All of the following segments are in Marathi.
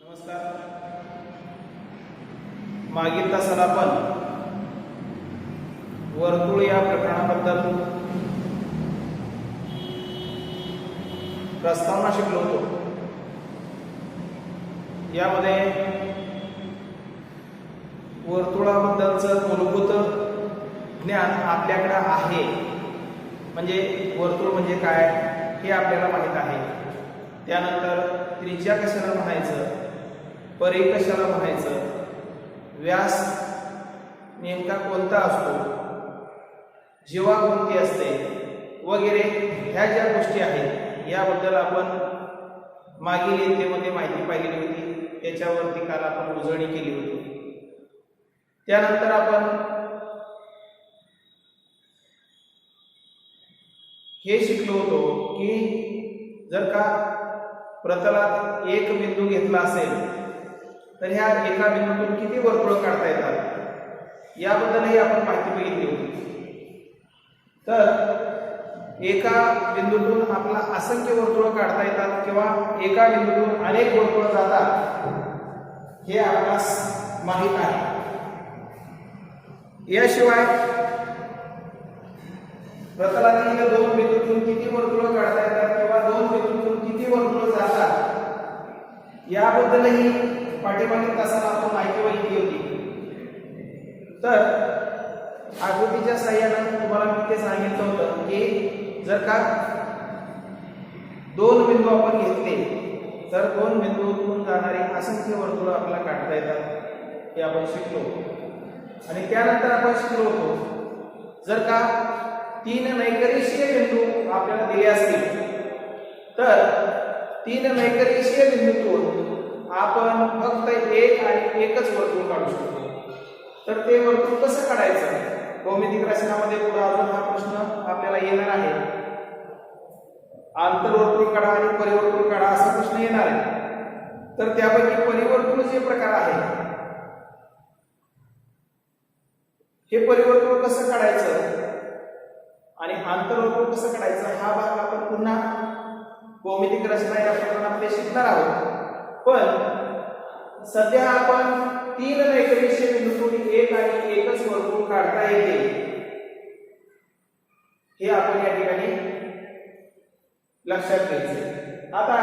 नमस्कार. मागील तासाला आपण वर्तुळ या प्रकरणाबद्दल प्रस्तावना शिकलो होतो. यामध्ये वर्तुळाबद्दलचं मूलभूत ज्ञान आपल्याकडे आहे, म्हणजे वर्तुळ म्हणजे काय हे आपल्याला माहीत आहे. त्यानंतर त्रिज्या कशाला म्हणायचं, परिघ कशाला म्हणायचं, व्यास नेमका कोणता असतो, जीवा कोणती असते वगैरे ह्या ज्या गोष्टी आहेत याबद्दल आपण मागील इयत्तेमध्ये माहिती पाहिलेली होती. त्याच्यावरती काल आपण उजळणी केली होती. त्यानंतर आपण हे शिकलो होतो की जर का प्रतलात एक बिंदू घेतला असेल तर ह्या एका बिंदूतून किती वर्तुळ काढता येतात याबद्दलही आपण माहिती बघितली होती. तर एका बिंदूतून आपला असंख्य वर्तुळ काढता येतात किंवा एका बिंदूतून अनेक वर्तुळ जातात हे आपणास माहीत आहे. याशिवाय प्रतलातील दोन बिंदूतून किती वर्तुळ काढता येतात किंवा दोन बिंदूतून किती वर्तुळ जातात याबद्दलही पाठीमागील तासाला आपण माहिती बघितली होती. तर आकृतीच्या साहाय्याने तुम्हाला मी ते सांगितलं होतं की जर का दोन बिंदू आपण घेतले तर दोन बिंदूतून जाणारे असंख्य वर्तुळ आपल्याला काढता येतात हे आपण शिकलो. आणि त्यानंतर आपण शिकलो होतो जर का तीन नैकरेषीय बिंदू आपल्याला दिले असतील तर तीन नैकरेषीय बिंदूतून आपण फक्त एक आणि एकच वर्तुळ काढू शकतो. तर ते वर्तुळ कसं काढायचं, भौमितिक रचनामध्ये पुढे अजून हा प्रश्न आपल्याला येणार आहे. आंतरवर्तुळ काढा आणि परिवर्तुळ काढा असा प्रश्न येणार आहे. तर त्यापैकी परिवर्तुळ जे प्रकार आहे हे परिवर्तुळ कसं काढायचं आणि आंतरवर्तुळ कसं काढायचं हा भाग आपण पुन्हा भौमितिक रचना या प्रकरणामध्ये शिकणार आहोत. पण सध्या आपण तीन नैकरेषीय बिंदूतून एक आणि एकच वर्तुळ काढता येते हे आपण या ठिकाणी लक्षात घ्यायचं. आता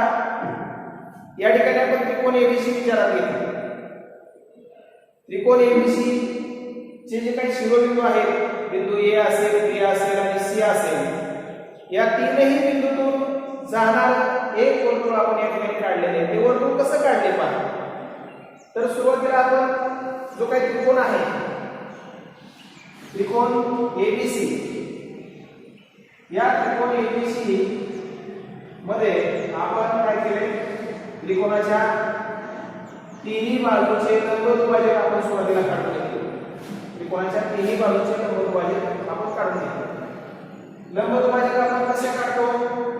या ठिकाणी आपण त्रिकोण एबीसी विचारात घेतो. त्रिकोण एबीसी चे जे काही शिरोबिंदू आहेत, बिंदू ए असेल, बी असेल आणि सी असेल, या तीनही बिंदूतून जाणार एक वर्तुळ आपण या ठिकाणी काढलेले आहे. ते वर्तुळ कसं काढले पहा. तर सुरुवातीला आपण जो काही त्रिकोण आहे त्रिकोण एबीसी, या त्रिकोण एबीसी मध्ये आपण काय केले, त्रिकोणाच्या तिन्ही बाजूचे लंबदुभाजक आपण सुरुवातीला काढून घेतले. त्रिकोणाच्या तिन्ही बाजूचे लंबदुभाजक आपण काढून घेतले. लंबदुभाजक आपण कसे काढतो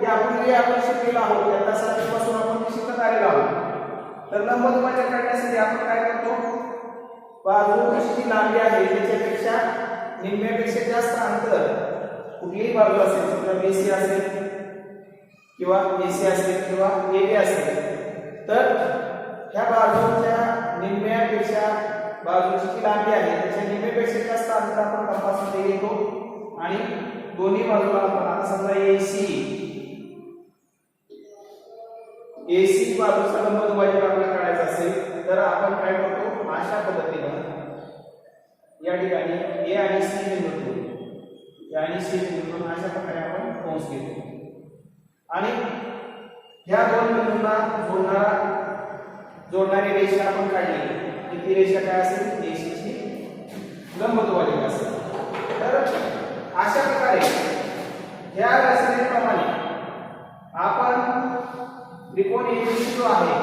यापूर्वी आपण शिकलेलो आहोत, त्या तासापासून आपण शिकत आलेलो आहोत. तर लंबदुभाजक काढण्यासाठी आपण काय करतो, बाजूची लांबी आहे त्याच्यापेक्षा निम्म्यापेक्षा जास्त अंतर कुठलीही बाजू असेल, समजा बीसी असेल किंवा एसी असेल किंवा एबी असेल, तर ह्या बाजूच्या निम्म्यापेक्षा बाजूची जी लांबी आहे त्याच्या निम्म्यापेक्षा जास्त अंतर आपण कंपासमध्ये घेतो आणि दोन्ही बाजूला आपण आता समजा एसी बाजूचा लंबदुभाजक आपल्याला काढायचा असेल तर आपण काय करतो, अशा पद्धतीने या ठिकाणी ए आणि सी बिंदूतून अशा प्रकारे आपण कंस घेतो आणि ह्या दोन बिंदूंना जोडणारी रेषा आपण काढली की ती रेषा काय असेल, एसीची लंबदुभाजक असेल. तर अशा प्रकारे ह्या रचनेप्रमाणे आपण त्रिकोण एबीसी जो आहे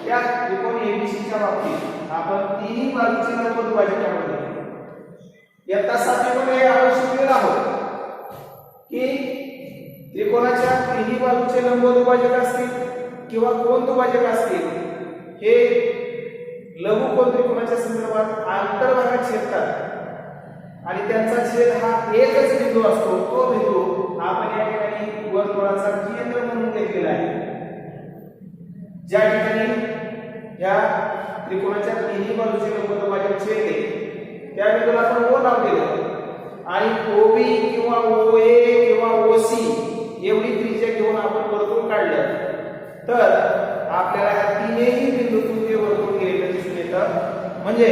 त्या त्रिकोण एबीसीच्या बाबतीत आपण तिन्ही बाजूचे लंबदुभाजक काढले. इयत्ता 7वी मध्ये आपण शिकलेलो आहोत की त्रिकोणाच्या तिन्ही बाजूचे लंबदुभाजक असतील किंवा कोन दुभाजक असतील हे लघुकोन त्रिकोणाच्या संदर्भात आंतरभागात छेदतात आणि त्यांचा छेद हा एकच बिंदू असतो. तो बिंदू आपण या ठिकाणी वर्तुळाचा केंद्र म्हणून घेतलेला आहे. ज्या ठिकाणी ह्या त्रिकोणाच्या तिन्ही बाजूचे लंबद्वाराचे छेद आहे त्या बिंदूला आपण O नाव दिलं आणि OB किंवा OA किंवा OC एवढी त्रिज्या घेऊन आपण वर्तुळ काढलं तर आपल्याला ह्या तीनही बिंदूतून ते वर्तुळ गेलेलं दिसून येतं. म्हणजे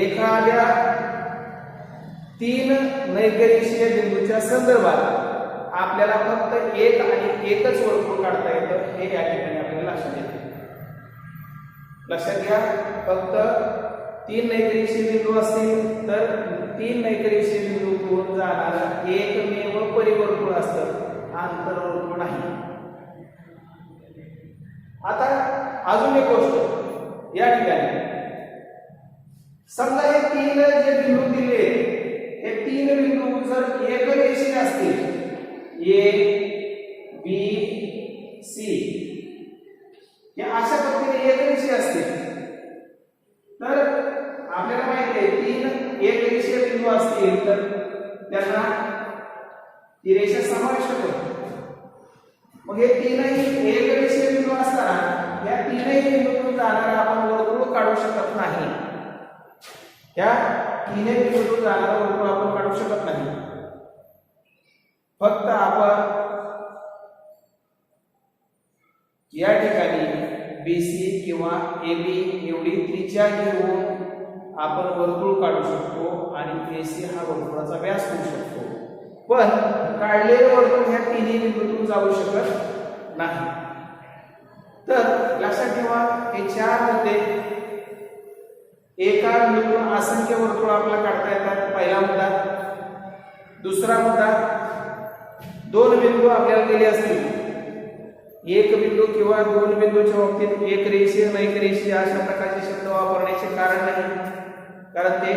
एखाद्या तीन नैकरेषीय बिंदूच्या संदर्भात आपल्याला फक्त एक आणि एकच वर्तुळ काढता येतं हे या ठिकाणी आपल्याला लक्षात येते. लक्षात घ्या, फक्त तीन नैकरेषीय बिंदू असतील तर तीन नैकरेषीय बिंदूतून जाणारं एकमेव परिवर्तुळ असतं, आंतरवर्तुळ नाही. आता अजून एक गोष्ट या ठिकाणी, समजा हे तीन जे बिंदू दिले हे तीन बिंदू जर एकरेषीय असतील A B C हे अशा पद्धतीने एकरेषीय असतील तर आपल्याला माहिती आहे तीन एकरेषीय बिंदू असतील तर त्यांना ती रेषा समाविष्ट करतो. मग हे तीनही एकरेषीय बिंदू असताना या तीनही बिंदूतून जाणारा आपण वर्तुळ काढू शकत नाही. या तीनही बिंदूतून जाणारा वर्तुळ आपण काढू शकत नाही. फक्त आपण या ठिकाणी BC किंवा AB एवढी त्रिज्या घेऊन आपण वर्तुळ काढू शकतो आणि AC हा वर्तुळाचा व्यास होऊ शकतो. पण काढलेले वर्तुळ ह्या तिन्ही बिंदूतून जाऊ शकत नाही. तर लक्षात ठेवा, हे चार मध्ये एका बिंदूतून असंख्य वर्तुळ आपल्याला काढता येतात. पहिला मुद्दा. दुसरा मुद्दा, दोन बिंदू आपल्याला दिले असतील, एक बिंदू किंवा दोन बिंदूच्या बाबतीत एक रेषीय नैकरेषीय अशा प्रकारचे शब्द वापरण्याचे कारण नाही, कारण ते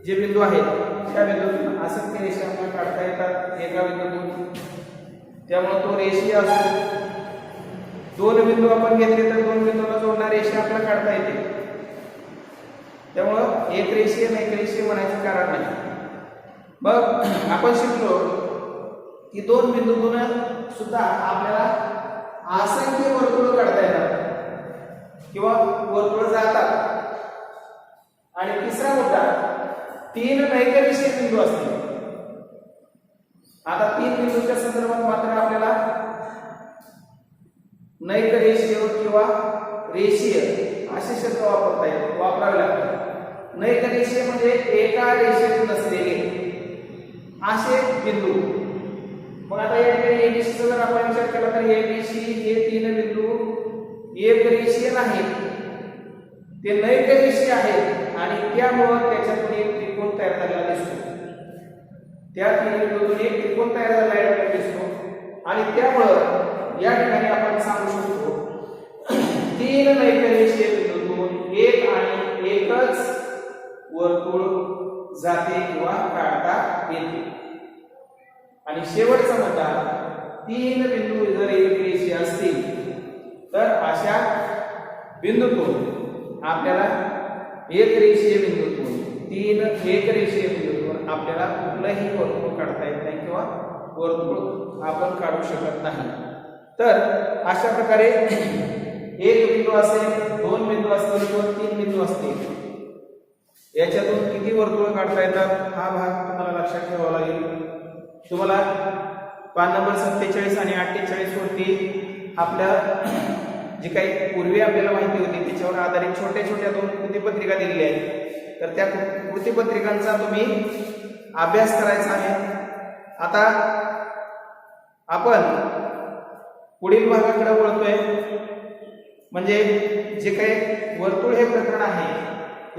जे बिंदू आहेत त्या बिंदूतून असंख्य रेषा आपल्याला काढता येतात एका बिंदूतून, त्यामुळे तो रेषीय असतो. दोन बिंदू आपण घेतले तर दोन बिंदूला जोडणारी रेषा आपल्याला काढता येते, त्यामुळे एक रेषीय नैकरेषीय म्हणायचं कारण नाही. मग आपण शिकलो की दोन बिंदूतून सुद्धा आपल्याला असंख्य वर्तुळ काढता येतात किंवा वर्तुळ जातात. आणि तिसरा मुद्दा, तीन नैकरेषीय बिंदू असतील. आता तीन बिंदूच्या संदर्भात मात्र आपल्याला नैकरेषीय किंवा रेषीय असे शब्द वापरावे लागतात. नैकरेषीय म्हणजे एका रेषेत नसलेले असे बिंदू. मग आता या ठिकाणी ABC चा जर आपण विचार केला तर ABC हे तीन बिंदू एकरेषीय नाहीत, ते नैकरेषीय आहेत आणि त्यामुळे त्याच्यातून एक त्रिकोण तयार झालेला दिसतो. त्या तीन बिंदूतून एक त्रिकोण तयार झालेला दिसतो आणि त्यामुळे या ठिकाणी आपण सांगू शकतो तीन नैकरेषीय बिंदूतून एक आणि एकच वर्तुळ जाते किंवा काढता येते. आणि शेवटचा मुद्दा, तीन बिंदू जर एकरेषीय असतील तर अशा बिंदूतून आपल्याला एकरेषीय बिंदूतून तीन एकरेषीय बिंदूतून आपल्याला कुठलंही वर्तुळ काढता येत नाही किंवा वर्तुळ आपण काढू शकत नाही. तर अशा प्रकारे एक बिंदू असेल, दोन बिंदू असतील किंवा तीन बिंदू असतील, याच्यातून किती वर्तुळ काढता येतात हा भाग तुम्हाला लक्षात ठेवावा लागेल. तुम्हाला पान नंबर 47 आणि 48 वरती आपल्या जी काही पूर्वी आपल्याला माहिती होती त्याच्यावर आधारित छोट्या छोट्या दोन कृतीपत्रिका दिलेल्या आहेत. तर त्या कृतीपत्रिकांचा तुम्ही अभ्यास करायचा आहे. आता आपण पुढील भागाकडे वळतोय, म्हणजे जे काही वर्तुळ हे प्रकरण आहे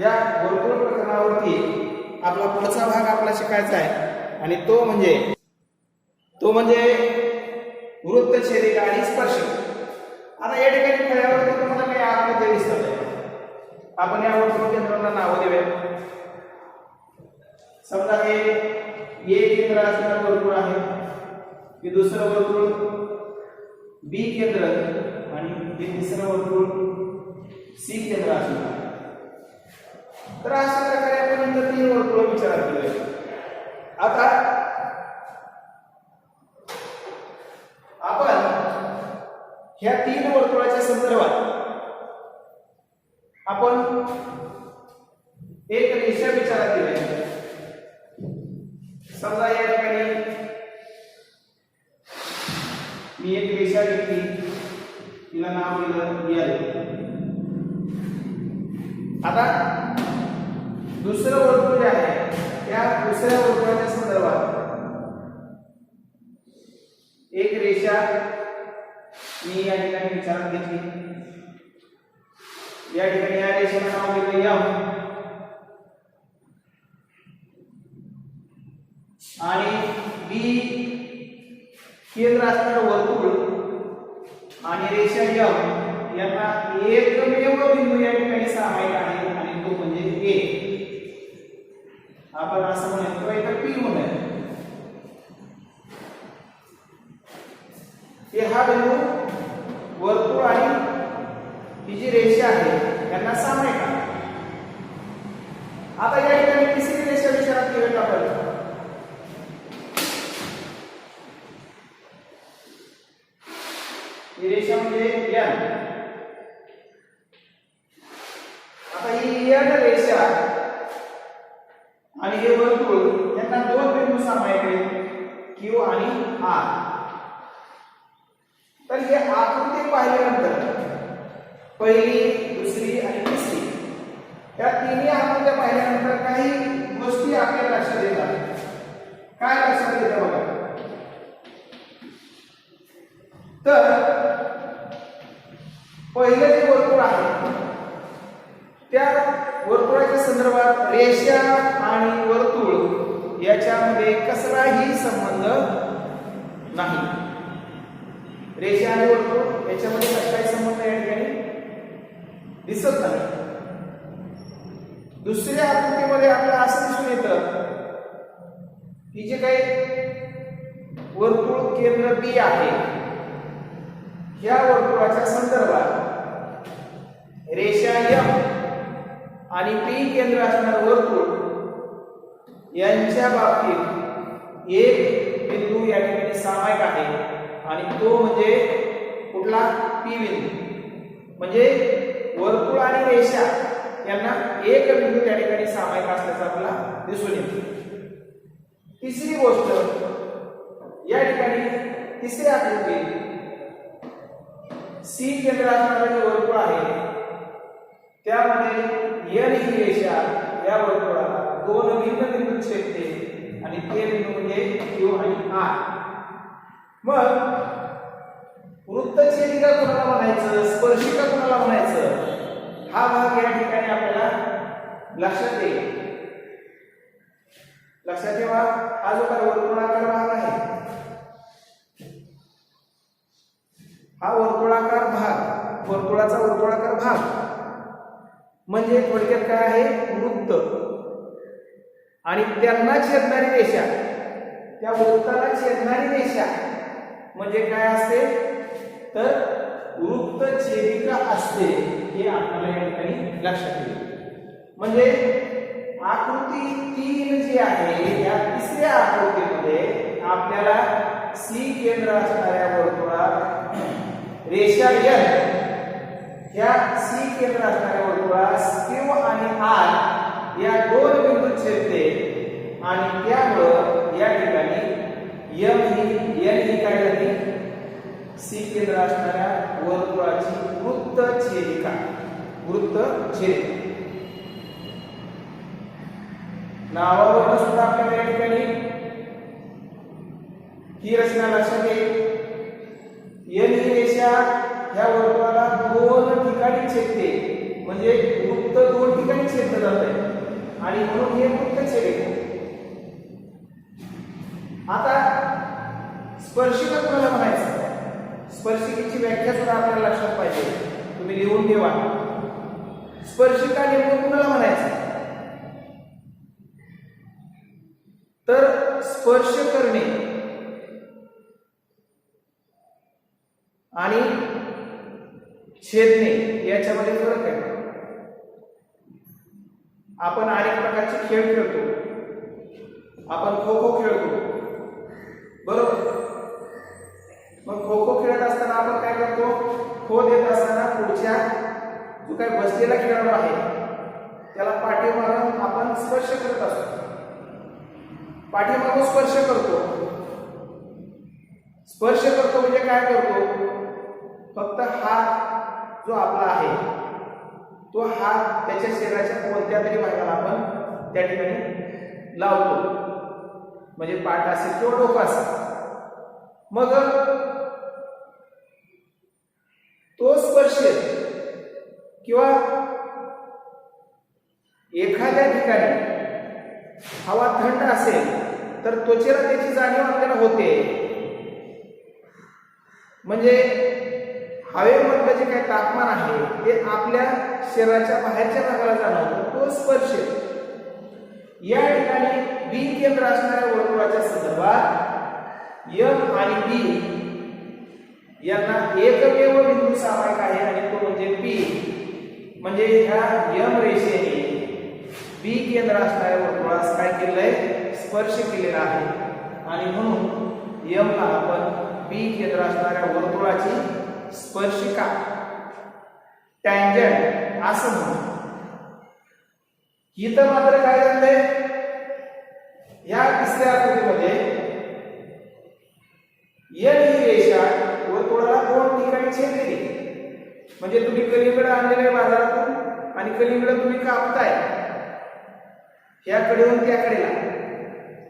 या वर्तुळ प्रकरणावरती आपला पुढचा भाग आपला शिकायचा आहे आणि तो म्हणजे वृत्तछेदिका आणि स्पर्शक. आता या ठिकाणी फळ्यावरती तुम्हाला काही आकृती दिसत आहे. आपण या वर्तुळ केंद्राला नाव देऊया. समजा हे ए केंद्र असणारं वर्तुळ आहे, हे दुसरं वर्तुळ बी केंद्र आणि हे तिसरं वर्तुळ सी केंद्र असणार. तर अशा प्रकारे आपण इथं तीन वर्तुळ विचारात घेऊया. आता आपण ह्या तीन वर्तुळाच्या संदर्भात आपण एक रेषा विचारात घेऊया. समजा या ठिकाणी मी एक रेषा घेतली, तिला नाव दिलं एल. आता दुसरं वर्तुळ जे आहे त्या दुसऱ्या वर्तुळाच्या संदर्भात एक रेषा मी या ठिकाणी विचारात घेतली. या ठिकाणी या रेषेला नाव दिलं एम आणि बी केंद्र असणारं वर्तुळ आणि रेषा एम यांना एकमेव बिंदू या ठिकाणी सामायिक आहे आणि तो म्हणजे ए. आपण असं म्हणतो इथं पी म्हणूया. हे हा बिंदू वर्तुळ आणि ही जी रेषा आहे यांना सामायिक आहे. आता या ठिकाणी तिसरी रेषा विचारात घेऊया आपण. ही रेषा म्हणजे एन. आता ही एन रेषा आणि हे वर्तुळ यांना दोन बिंदू सामायिक आहेत, क्यू आणि आर. तर हे आकृती पाहिल्यानंतर पहिली, दुसरी आणि तिसरी या तिन्ही आकृत्या पाहिल्यानंतर काही गोष्टी आपल्या लक्षात येतात. काय लक्षात येतं बघा. तर पहिलं जे वर्तुळ आहे त्या वर्तुळाच्या संदर्भात रेषा आणि वर्तुळ याच्यामध्ये कसलाही संबंध नाही. रेषा आणि वर्तुळ याच्यामध्ये कसलाही संबंध या ठिकाणी दिसत नाही. दुसऱ्या आकृतीमध्ये आपल्याला असं दिसून येतं की जे काही वर्तुळ केंद्र बी आहे या वर्तुळाच्या संदर्भात रेषा एम आणि पी केंद्र असणारं वर्तुळ यांच्या बाबतीत एक बिंदू या ठिकाणी सामायिक आहे आणि तो म्हणजे कुठला? पी बिंदू. म्हणजे वर्तुळ आणि रेषा यांना एक बिंदू त्या ठिकाणी सामायिक असल्याचं आपल्याला दिसून येते. तिसरी गोष्ट या ठिकाणी तिसऱ्या आकृतीत सी केंद्र असणारे जे वर्तुळ आहे त्यामध्ये एन ही रेषा या वर्तुळाला दोन भिन्न बिंदू छेदते आणि ते बिंदू म्हणजे क्यू आणि आर. मग वृत्तछेदिका कोणाला म्हणायचं, स्पर्शिका कोणाला म्हणायचं, हा भाग या ठिकाणी आपल्याला लक्षात येईल. लक्षात ठेवा, हा जो काय वर्तुळाकार भाग आहे हा वर्तुळाकार भाग, वर्तुळाचा वर्तुळाकार भाग म्हणजे थोडक्यात काय आहे? वृत्त. आणि त्यांना छेदणारी रेषा, त्या वृत्ताला छेदणारी रेषा म्हणजे काय असते? तर वृत्तछेदिका असते. हे आपल्याला या ठिकाणी लक्षात येईल. म्हणजे आकृती 3 जी आहे या तिसऱ्या आकृतीमध्ये आपल्याला सी केंद्र असणाऱ्या वर्तुळात रेषा एन या सी केंद्र असणाऱ्या वर्तुळास क्यू आणि आर या दोन बिंदू छेदते आणि त्यामुळे या ठिकाणी एन ही काय झाली? सी केंद्र असणाऱ्या वर्तुळाची वृत्तछेदिका. वृत्तछेदिका नावावरून सुद्धा आपल्याला या ठिकाणी ही रचना लक्षात येईल. एन ही रेषा ह्या वर्तुळाला दोन ठिकाणी छेदते म्हणजे वृत्त दोन ठिकाणी छेदलं जात आहे आणि म्हणून हे वृत्तछेदिका. आता स्पर्शिका कोणाला म्हणायचं? स्पर्शिकेची व्याख्या सुद्धा आपल्याला लक्षात पाहिजे, तुम्ही लिहून ठेवा. स्पर्शिका नेमकं कोणाला म्हणायचं? तर स्पर्श करणे आणि छेदणे याच्यामध्ये फरक आहे. आपण अनेक प्रकारचे खेळ खेळतो, आपण खो खो खेळतो, बरोबर? मग खो खो खेळत असताना आपण काय करतो, खो देत असताना पुढच्या जो काही बसलेला खेळाडू आहे त्याला पाठीमागून आपण स्पर्श करत असतो, पाठीमागून स्पर्श करतो. स्पर्श करतो म्हणजे काय करतो, फक्त हात जो आपला आहे तो हात त्याच्या शरीराच्या कोणत्या तरी भागाला आपण त्या ठिकाणी लावतो, म्हणजे पाठ असेल किंवा डोकं असेल. मग तो स्पर्श किंवा एखाद्या ठिकाणी हवा थंड असेल तर त्वचेला त्याची जाणीव आपल्याला होते. म्हणजे हवेमधलं जे काही तापमान आहे ते आपल्या शरीराच्या बाहेरच्या भागाला जाणवतं. तो स्पर्श या ठिकाणी बी केंद्र असणाऱ्या वर्तुळाच्या संदर्भात एम आणि बी यांना एकमेव बिंदू सामायिक आहे आणि तो म्हणजे पी. म्हणजे ह्या एम रेषेने बी केंद्र असणाऱ्या वर्तुळास काय केलंय, स्पर्श केलेला आहे. आणि म्हणून एम ला आपण बी केंद्र असणाऱ्या वर्तुळाची स्पर्शिका टँजंट असं म्हणू. इथं मात्र काय झालंय, या तिसऱ्या आकृतीमध्ये एन ही रेषा वर्तुळाला दोन ठिकाणी छेदली. म्हणजे तुम्ही कलिंगड आणलेले बाजारातून आणि कलिंगड तुम्ही कापताय या कडेहून त्या कडेला,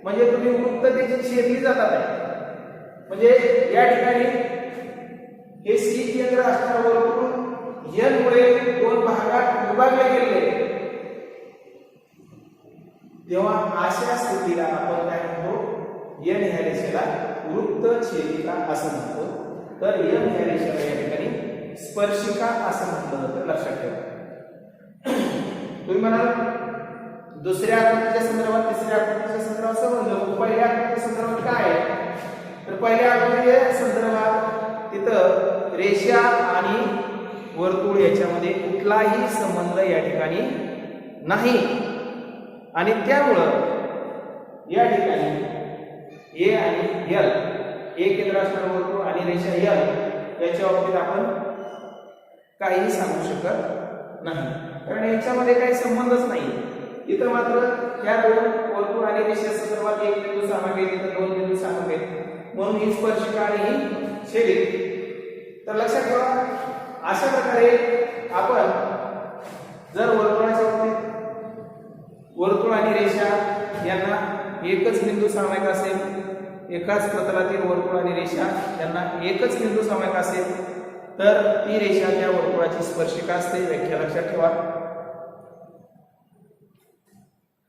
म्हणजे तुम्ही वृत्त त्याची छेदली जातात आहे. म्हणजे या ठिकाणी हे सी केंद्र असणारं वर्तुळ एन मुळे दोन भागात विभागले गेले. तेव्हा अशा स्थितीला आपण काय म्हणतो, एन ह्या रेषेला वृत्त छेदिका असं म्हणतो. तर एन ह्या रेषेला या ठिकाणी स्पर्शिका असं म्हटलं जातं, लक्षात ठेवा. तुम्ही म्हणाल दुसऱ्या आकृतीच्या संदर्भात तिसऱ्या आकृतीच्या संदर्भात समजलं, पहिल्या आकृतीच्या संदर्भात काय आहे, तर पहिल्या आकृतीच्या संदर्भात तिथं रेषा आणि वर्तुळ याच्यामध्ये कुठलाही संबंध या ठिकाणी नाही. आणि त्यामुळं या ठिकाणी ए आणि एल, ए केंद्र असणारं वर्तुळ आणि रेषा एल याच्या बाबतीत आपण काहीही सांगू शकत नाही, कारण याच्यामध्ये काही संबंधच नाही. इथं मात्र या दोन वर्तुळ आणि रेषा संदर्भात एक बिंदू सामायिक आहे, इथं दोन बिंदू सामायिक आहेत, म्हणून ही स्पर्शिका आणि ही छेदित. तर लक्षात ठेवा, अशा प्रकारे आपण जर वर्तुळाच्या बाबतीत वर्तुळ आणि रेषा यांना एकच बिंदू सामायिक असेल, एकाच प्रतलातील वर्तुळ आणि रेषा यांना एकच बिंदू सामायिक असेल तर ती रेषा त्या वर्तुळाची स्पर्शिका असते. व्याख्या लक्षात ठेवा.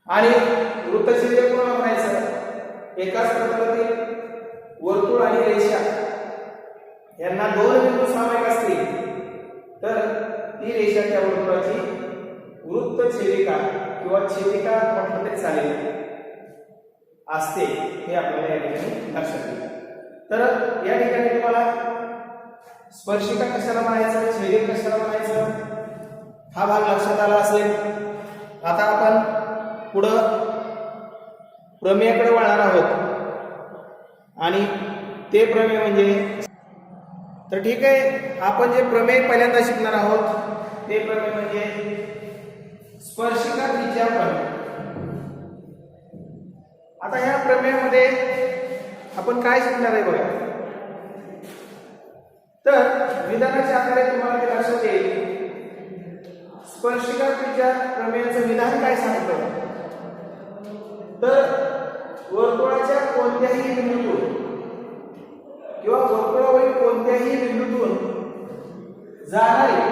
आणि वृत्तछेदक कोणाला म्हणायचं, एकाच प्रतलातील वर्तुळ आणि रेषा यांना दोन बिंदू सामायिक असतील तर ती रेषा त्या वर्तुळाची वृत्तछेदिका किंवा छेदिका म्हटलं तरी चालेल असते. हे आपल्याला या ठिकाणी लक्षात घ्यायचं. तर या ठिकाणी तुम्हाला स्पर्शिका कशाला म्हणायचं, छेदिक कशाला म्हणायचं, हा भाग लक्षात आला असेल. आता आपण पुढं प्रमेयाकडे वळणार आहोत आणि ते प्रमेय म्हणजे, तर ठीक आहे, आपण जे प्रमेय पहिल्यांदा शिकणार आहोत ते प्रमेय म्हणजे स्पर्शिका त्रिज्या प्रमेय. आता ह्या प्रमेयामध्ये आपण काय शिकणार आहे बघा. तर विधानाच्या आधारे तुम्हाला ते लक्षात येईल. स्पर्शिका त्रिज्या प्रमेयाचं विधान काय सांगतं, तर वर्तुळाच्या कोणत्याही बिंदूतून किंवा वर्तुळावरील कोणत्याही बिंदूतून जाणारी,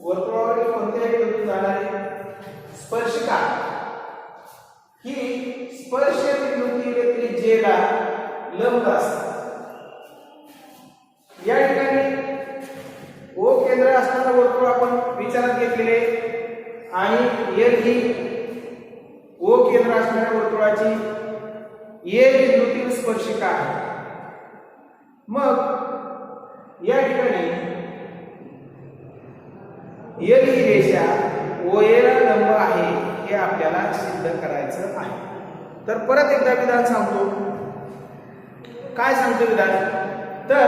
वर्तुळावरील कोणत्याही बिंदूतून जाणारी स्पर्शिका ही स्पर्श बिंदूतील त्रिज्येला लंब असते. या ठिकाणी ओ केंद्र असणारं वर्तुळ आपण विचारात घेतलेले आणि एल ही ओ केंद्र असणाऱ्या वर्तुळाची ए बिंदूतील स्पर्शिका आहे. मग या ठिकाणी एल ही रेषा ओ ए ला लंब आहे हे आपल्याला सिद्ध करायचं आहे. तर परत एकदा विधान सांगतो. काय सांगतो विधान, तर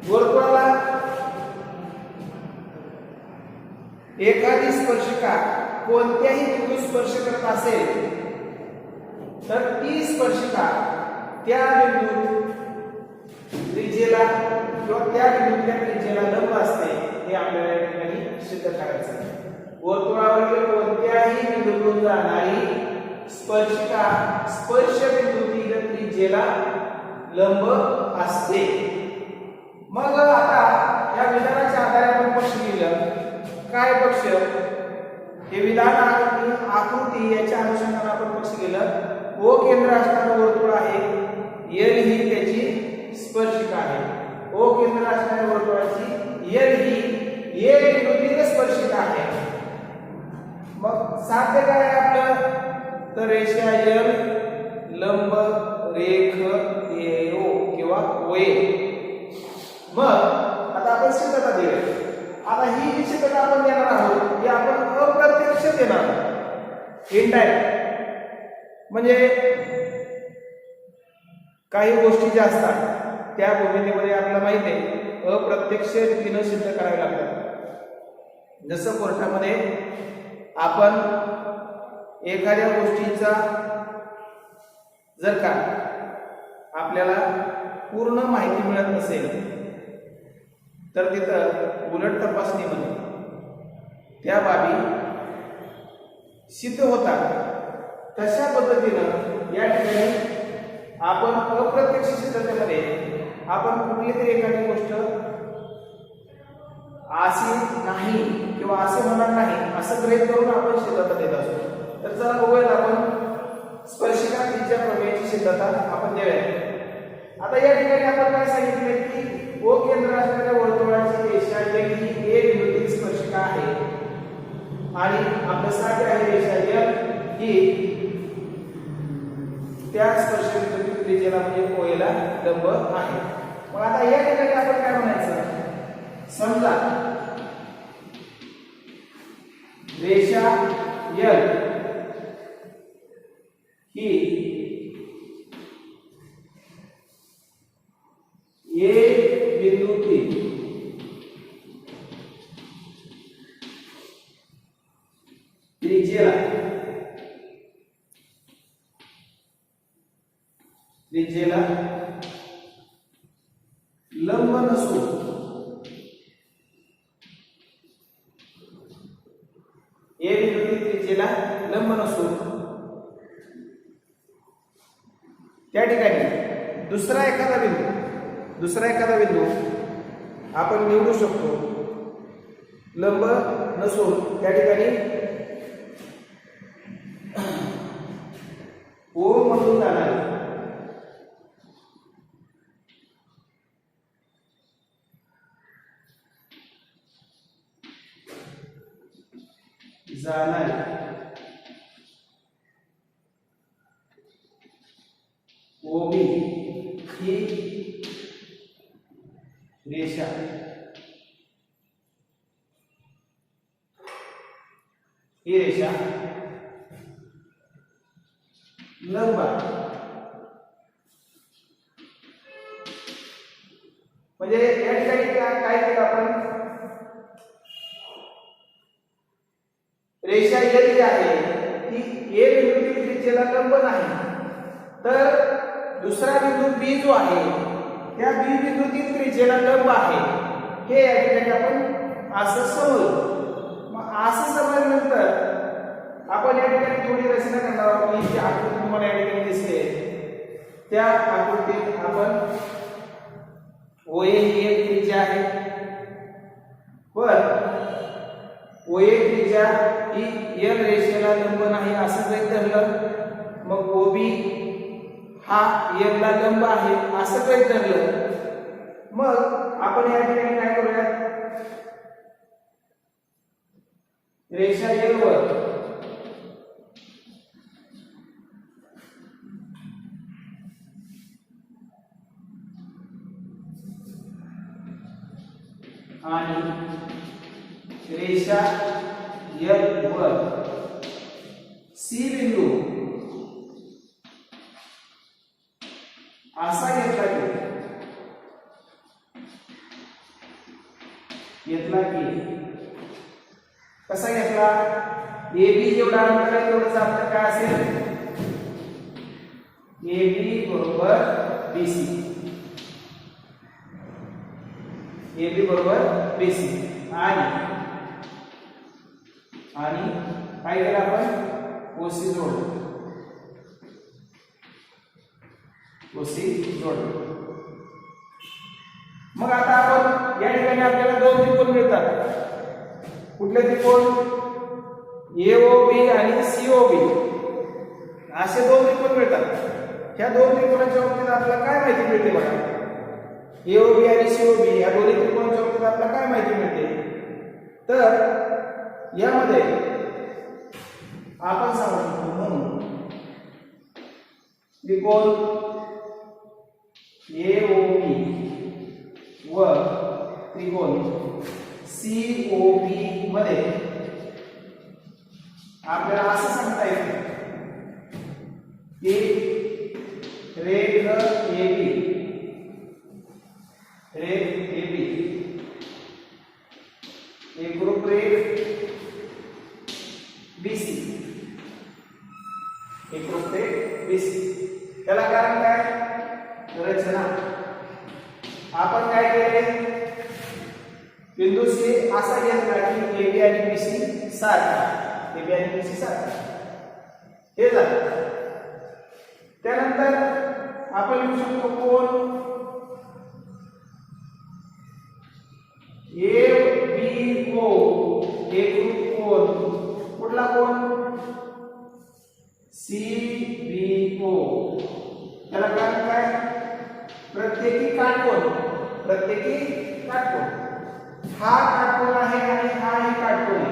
वर्तुळाला एखादी स्पर्शिका कोणत्याही बिंदू स्पर्श करत असेल तर ती स्पर्शिका त्या बिंदू त्रिज्येला किंवा त्या बिंदूच्या त्रिज्येला लंब असते हे आपल्याला या ठिकाणी सिद्ध करायचं आहे. वर्तुळावरील कोणत्याही बिंदूतून जाणारी स्पर्शिका स्पर्श बिंदूतील त्रिज्येला लंब असते. मग आता या विधानाच्या आधारे आपण पक्ष लिहिलं. काय पक्ष? हे विधान आणि आकृती याच्या अनुषंगाने आपण पक्ष लिहिलं. ओ केंद्र असणारं वर्तुळ आहे, एल ही त्याची स्पर्शिका आहे. ओ केंद्र असणाऱ्या वर्तुळाची एल ही ए बिंदूतील स्पर्शिका आहे. मग साध्य काय आहे आपलं? तर रेषा एल लंब रेख एओ किंवा ओए. मग आता आपण सिद्धता देऊया. आता ही जी सिद्धता आपण देणार आहोत ही आपण अप्रत्यक्ष देणार आहोत, इनडायरेक्ट. म्हणजे काही गोष्टी ज्या असतात त्या भूमितीमध्ये आपल्याला माहिती आहे अप्रत्यक्ष रीतीने सिद्ध करावे लागतात. जसं कोर्टामध्ये आपण एखाद्या गोष्टीचा जर का आपल्याला पूर्ण माहिती मिळत नसेल तर तिथं उलट तपासणीमध्ये त्या बाबी सिद्ध होतात. तशा पद्धतीनं या ठिकाणी आपण अप्रत्यक्ष सिद्धतेमध्ये आपण कुठली तरी एखादी गोष्ट अशी नाही किंवा असे होणार नाही असं गृहीत करून आपण सिद्धता देत असतो. तर चला बघूयात आपण स्पर्शिका त्रिज्या प्रमेयाची सिद्धता आपण देऊया. आता या ठिकाणी आपण काय सांगितले की ओ केंद्र असणाऱ्या वर्तुळाची रेषा एल ही ए बिंदूतील स्पर्शिका आहे आणि आपलं साध्य आहे रेषा एल ही त्या स्पर्श बिंदूतील त्रिज्येला म्हणजे ओ ला लंब आहे. मग आता या ठिकाणी आपण काय म्हणायचं? समजा रेषा एल ही ए बिंदूतील त्रिज्येला लंब नसून ए बिंदूतील त्रिज्येला लंब नसून त्या ठिकाणी दुसरा एखादा बिंदू आपण निवडू शकतो. लंब नसून त्या ठिकाणी ओ मधून जाणारी ओबी ही रेषा लंब म्हणजे या ठिकाणी काय केलं आपण? रेषा एल जी आहे ती ए बिंदूतील त्रिज्येला लंब नाही, तर दुसरा बिंदू बी जो आहे त्या बी बिंदूतील त्रिज्येला लंब आहे हे या ठिकाणी आपण असं समजू. मग असं समजल्यानंतर आपण या ठिकाणी थोडी रचना करणार आहोत. ही जी आकृती तुम्हाला या ठिकाणी दिसते त्या आकृतीत आपण ओए ही एक त्रिज्या आहे, पण ओए त्रिज्या ही एल रेषेला लंब नाही असं गृहीत धरलं. मग ओबी हा एल ला लंब आहे असं गृहीत धरलं. मग आपण या ठिकाणी काय करूया? रेषा एल वर आणि रेषा एल वर सी बिंदू असा घेतला घेतला की कसा घेतला ए बी जेवढा अंतर आहे तेवढंच अंतर काय असेल ए बी बरोबर BC ए बी बरोबर BC आणि काय केलं आपण OC जोड मग आता आपण या ठिकाणी आपल्याला दोन त्रिकोण मिळतात कुठले त्रिकोण AOB आणि COB असे दोन त्रिकोण मिळतात ह्या दोन त्रिकोणाच्या बाबतीत आपल्याला काय माहिती मिळते बघा AOB आणि COB या दोन्ही त्रिकोणाच्या बाबतीत आपल्याला काय माहिती मिळते तर यामध्ये आपण सांगू शकतो म्हणून त्रिकोण AOB व त्रिकोण COB मध्ये आपल्याला असं सांगता येईल की रेख AB एकरूप रेख BC एकरूप रेख BC त्याला कारण काय रचना आपण काय केले बिंदू C असा घेतला की AB आणि BC सारखा AB आणि BC सारखा हे झालं त्यानंतर आपण लिहू शकतो कोण ABO एकरूप कोण कुठला कोण CBO त्याला कारण काय प्रत्येकी काटकोन हा काटकोन आहे आणि हा ही काटकोन आहे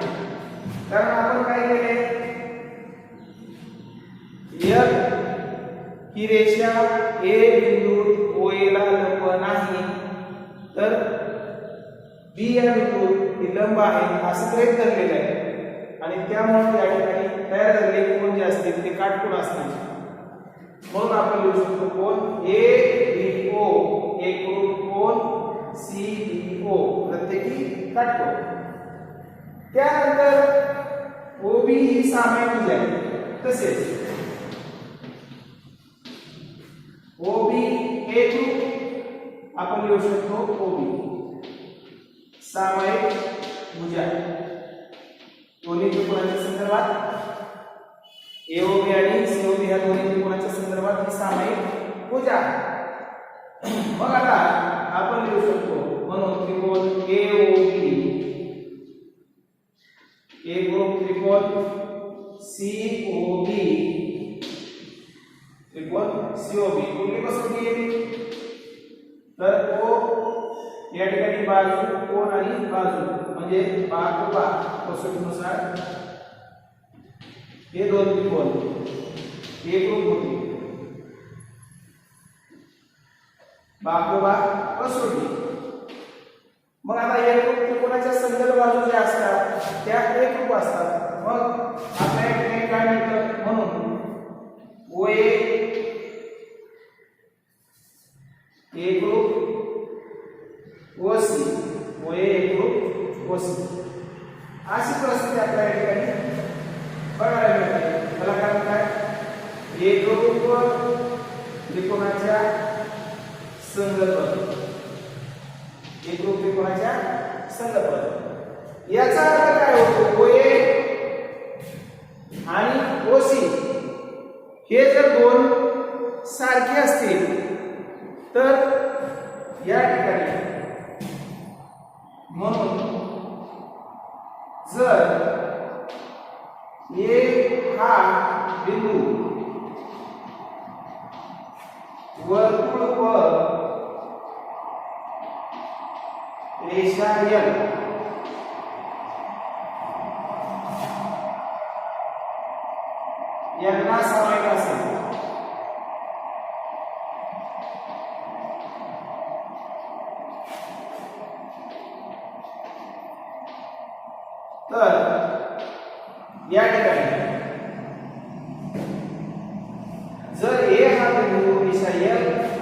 कारण आपण काय केले ही रेषा A बिंदूत OA ला लंब नाही तर B या बिंदूत ही लंब आहे असं गृहीत धरलेलं आहे आणि त्यामुळे या ठिकाणी तयार झालेले कोन जे असतील ते काटकोन असतील म्हणून आपण लिहू शकतो कोन ABO एकरूप कोन CBO प्रत्येकी काटकोन त्यानंतर OB ही सामायिक भुजा आहे तसेच OB एकरूप आपण लिहू शकतो OB सामायिक भुजा दोन्ही त्रिकोणाच्या संदर्भात AOB आणि COB ह्या दोन्ही त्रिकोणाच्या संदर्भात ही सामायिक भुजा मग आता आपण लिहू शकतो म्हणून त्रिकोण AOB एकरूप त्रिकोण COB त्रिकोण COB कुठली कसोटी आहे तर O या ठिकाणी बाजू कोण आणि बाजू म्हणजे बाजू कसोटीनुसार हे दोन त्रिकोण एकरूप होते बाजूबाग कसोटी मग आता एकरूप त्रिकोणाच्या संदर्भ बाजू ज्या असतात त्या एकरूप असतात मग आपल्या इथे काय मिळतं म्हणून OA एकरूप OC OA एकरूप OC अशी परिस्थिती आपल्या ठिकाणी बघायला मिळते त्याला कारण काय एकरूप त्रिकोणाच्या संदर्भ एकरूप त्रिकोणाच्या संदर्भ याचा अर्थ काय होतो OA आणि OC हे जर दोन सारखे असतील तर या ठिकाणी म्हणून जर A हा बिंदू वर्तुळ व रेषा L यांना सामायिक असेल तर या ठिकाणी जर A हा बिंदू रेषा L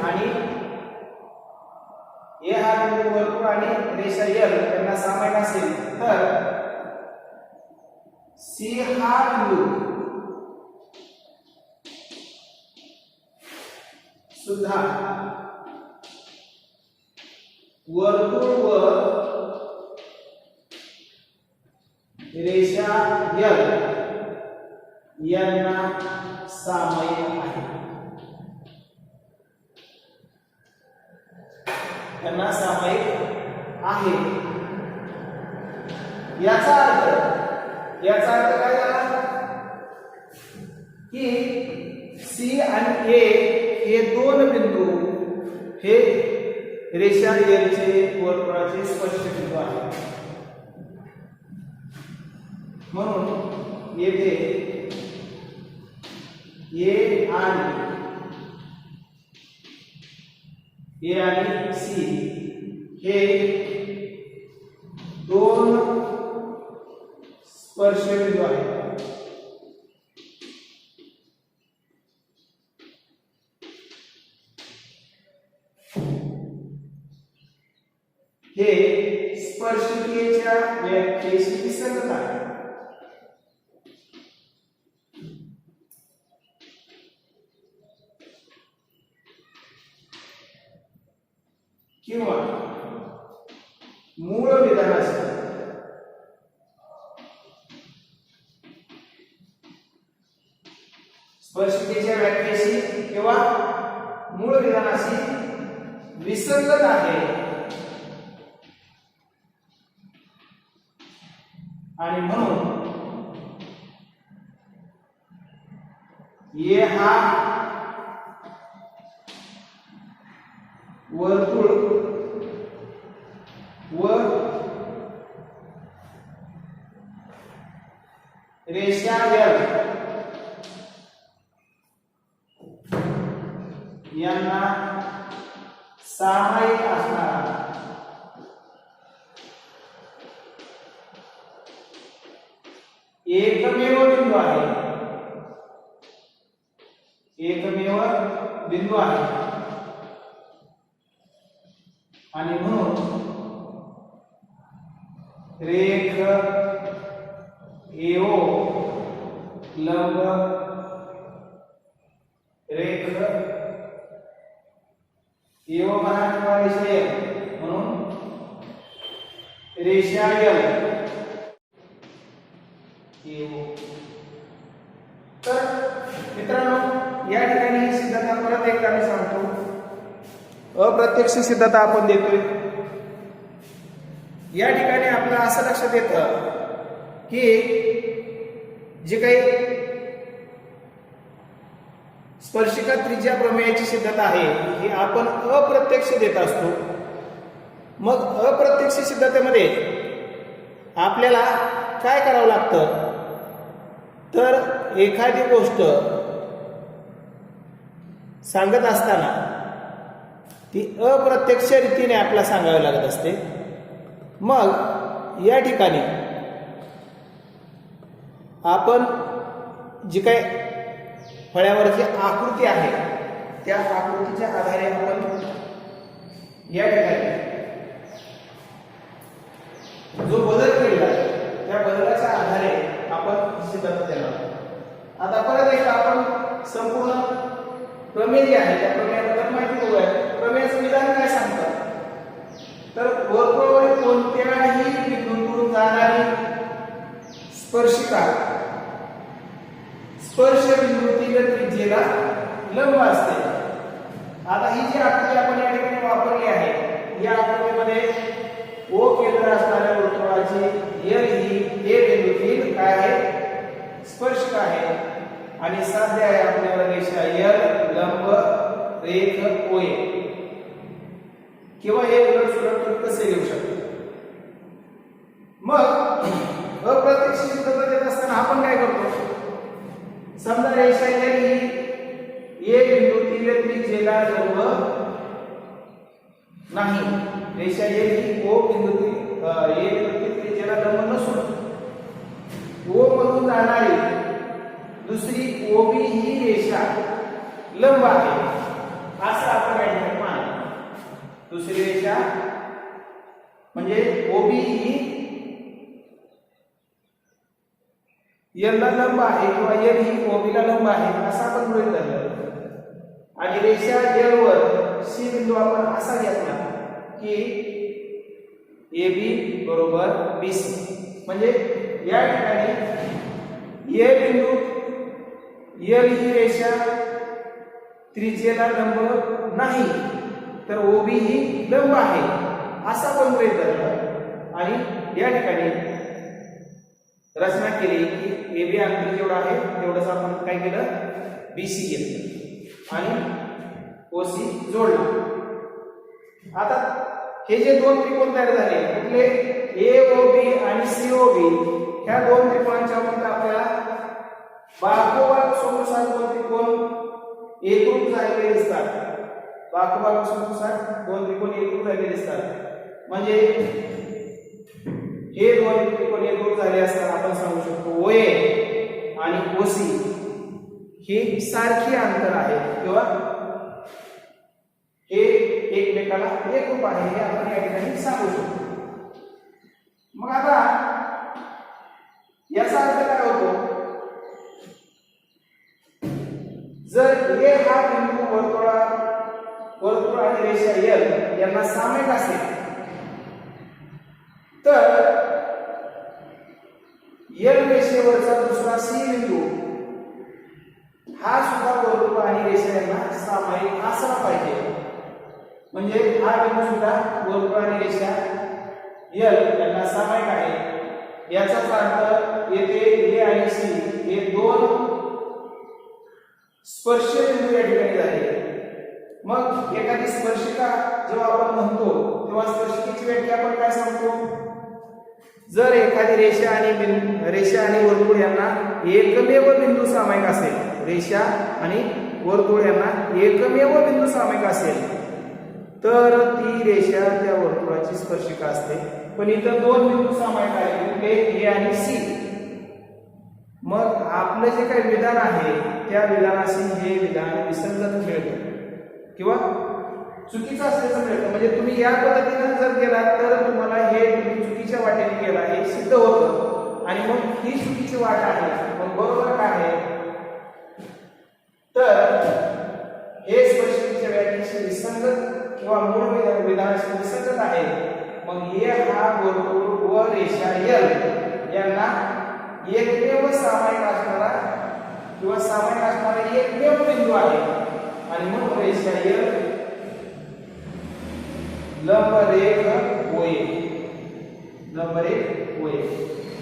आणि बिंदू वर्तुळ आणि रेषा L यांना सामायिक असेल तर C हा बिंदू सुद्धा वर्तुळ व रेषा L यांना सामायिक आहे, यांना सामायिक आहे. याचा अर्थ काय झाला की C आणि A हे दोन बिंदू हे रेषा L चे वर्तुळाचे स्पर्श बिंदू आहेत. म्हणून येथे A आणि C हे दोन स्पर्श बिंदू आहेत. हे स्पर्शिकेच्या व्याख्येशी विसंगत आहे. किंवा मूळ विधानाशी स्पर्शिकेच्या व्याख्येशी किंवा मूळ विधानाशी विसंगत आहे आणि म्हणून A हा वर्तुळ व रेषा L यांना सामायिक असणारा एकमेव बिंदू आहे, एकमेव बिंदू आहे. आणि म्हणून रेख AO लंब रेख AO म्हणा किंवा रेषा L म्हणून रेषा L AO. तर मित्रांनो या ठिकाणी ही सिद्धता परत एकदा मी सांगतो. अप्रत्यक्ष सिद्धता आपण देतोय. या ठिकाणी आपल्याला असं लक्षात येतं की जे काही स्पर्शिका त्रिज्या प्रमेयाची सिद्धता आहे ही आपण अप्रत्यक्ष देत असतो. मग अप्रत्यक्ष सिद्धतेमध्ये आपल्याला काय करावं लागतं तर एखादी गोष्ट सांगत असताना ती अप्रत्यक्ष रीतीने आपल्याला सांगावी लागत असते. मग या ठिकाणी आपण जी काही फळ्यावरची आकृती आहे त्या आकृतीच्या आधारे आपण या ठिकाणी जो बदल केला त्या बदलाच्या आधारे आपण सिद्धता देणार. आता परत एकदा आपण संपूर्ण प्रमेय जे आहे त्या प्रमेयाबद्दल माहिती बघूया. प्रमेयाचं विधान काय सांगतं तर वर्तुळावर कोणत्याही बिंदूतून जाणारी स्पर्शिका स्पर्श बिंदूतील त्रिज्येला लंब असते. आता ही जी आकृती आपण या ठिकाणी वापरली आहे या आकृतीमध्ये O केंद्र असणाऱ्या वर्तुळाची L ही A बिंदूतील काय आहे स्पर्शिका आहे आणि साध्य आहे आपल्याला रेषा L लंब रेख OA किंवा हे उलट सुलट कसे लिहू शकतो. मग अप्रत्यक्ष सिद्धता देत असताना आपण काय करतो समजा रेषा L ही A बिंदूतील त्रिज्येला लंब नाही. रेषा L ही O बिंदूतील त्रिज्येला लंब नसून O मधून जाणारी दुसरी OB ही रेषा लंब आहे असं आपण या ठिकाणी मानतो. दुसरी रेषा म्हणजे ओबी ही एल ला लंब आहे किंवा एल ही ओबी ला लंब आहे असं आपण गृहीत धरलं आणि रेषा एल वर सी बिंदू आपण असा घेतला की AB बरोबर BC म्हणजे या ठिकाणी ए बिंदू एल ही रेषा त्रिज्येला लंब नाही तर ओबी ही लंब आहे असा आपण गृहीत धरला आणि या ठिकाणी रचना केली की AB अंतर जेवढं आहे तेवढंच आपण काय केलं BC घेतलं आणि OC जोडला. आता हे जे दोन त्रिकोण तयार झाले कुठले AOB आणि COB ह्या दोन त्रिकोणांच्या मध्ये आपल्याला बाजूबाजू समोरसार दोन त्रिकोण एकरूप झालेले दिसतात. बाजूबाजू समोरसार दोन त्रिकोण एकरूप झालेले दिसतात म्हणजे हे दोन त्रिकोण एकरूप झाले असताना आपण सांगू शकतो OA आणि OC हे सारखी अंतर आहे किंवा हे एकमेकाला एकरूप आहे हे आपण या ठिकाणी सांगू शकतो. मग आता याचा अर्थ काय होतो जर A हा बिंदू वर्तुळ आणि रेषा L यांना सामायिक असेल तर L रेषेवरचा दुसरा C बिंदू हा सुद्धा वर्तुळ आणि रेषा यांना सामायिक असला पाहिजे. म्हणजे हा बिंदू सुद्धा वर्तुळ आणि रेषा L यांना सामायिक आहे याचाच अर्थ येथे A आणि C हे दोन स्पर्श बिंदू या ठिकाणी झाले. मग एखादी स्पर्शिका जेव्हा आपण म्हणतो तेव्हा स्पर्शिकेची व्याख्या आपण काय सांगतो जर एखादी रेषा आणि वर्तुळ यांना एकमेव बिंदू सामायिक असेल रेषा आणि वर्तुळ यांना एकमेव बिंदू सामायिक असेल तर ती रेषा त्या वर्तुळाची स्पर्शिका असते. पण इथं दोन बिंदू सामायिक आहेत A आणि C. मग आपलं जे काही विधान आहे त्या विधानाशी हे विधान विसंगत मिळतं किंवा चुकीचं असल्याचं मिळतं. म्हणजे तुम्ही या पद्धतीने जर केलात तर तुम्हाला हे चुकीच्या वाटेने गेला हे सिद्ध होतं आणि मग ही चुकीची वाट आहे. मग बरोबर काय आहे तर हे स्पर्शिकेच्या व्याख्येशी विसंगत किंवा मूळ विधानाशी विसंगत आहे. मग A हा वर्तुळ व रेषा L यांना एकमेव सामायिक असणारा किंवा सामायिक असणारा एकमेव बिंदू आहे आणि मग रेषा L लंबरेख OA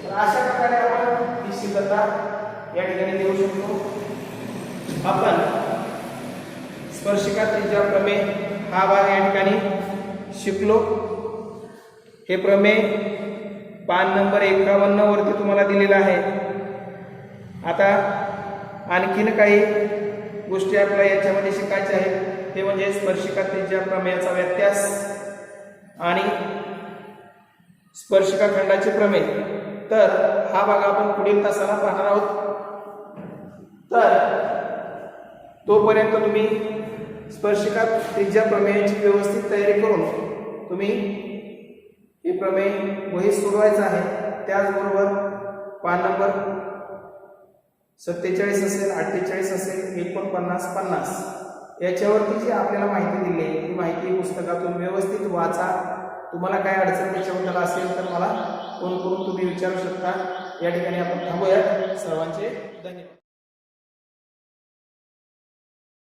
तर अशा प्रकारे आपण ही सिद्धता या ठिकाणी देऊ शकतो. आपण स्पर्शिका त्रिज्या प्रमेय हा भाग या ठिकाणी शिकलो. हे प्रमेय पान नंबर 51 वरती तुम्हाला दिलेला आहे. आता आणखीन काही गोष्टी आपल्याला याच्यामध्ये शिकायच्या आहेत ते म्हणजे स्पर्शिका त्रिज्या प्रमेयाचा व्यत्यास आणि स्पर्शिका खंडाचे प्रमेय. तर हा भाग आपण पुढील तासाला पाहणार आहोत. तर तोपर्यंत तुम्ही स्पर्शिका त्रिज्या प्रमेयाची व्यवस्थित तयारी करून तुम्ही हे प्रमेय वही सोडवायचं आहे. त्याचबरोबर पान नंबर 47 असेल 48 असेल 49 50 याच्यावरती जी आपल्याला माहिती दिली आहे ती माहिती पुस्तकातून व्यवस्थित वाचा. तुम्हाला काय अडचण त्याच्याबद्दल असेल तर मला फोन करून तुम्ही विचारू शकता. या ठिकाणी आपण थांबूया. सर्वांचे धन्यवाद.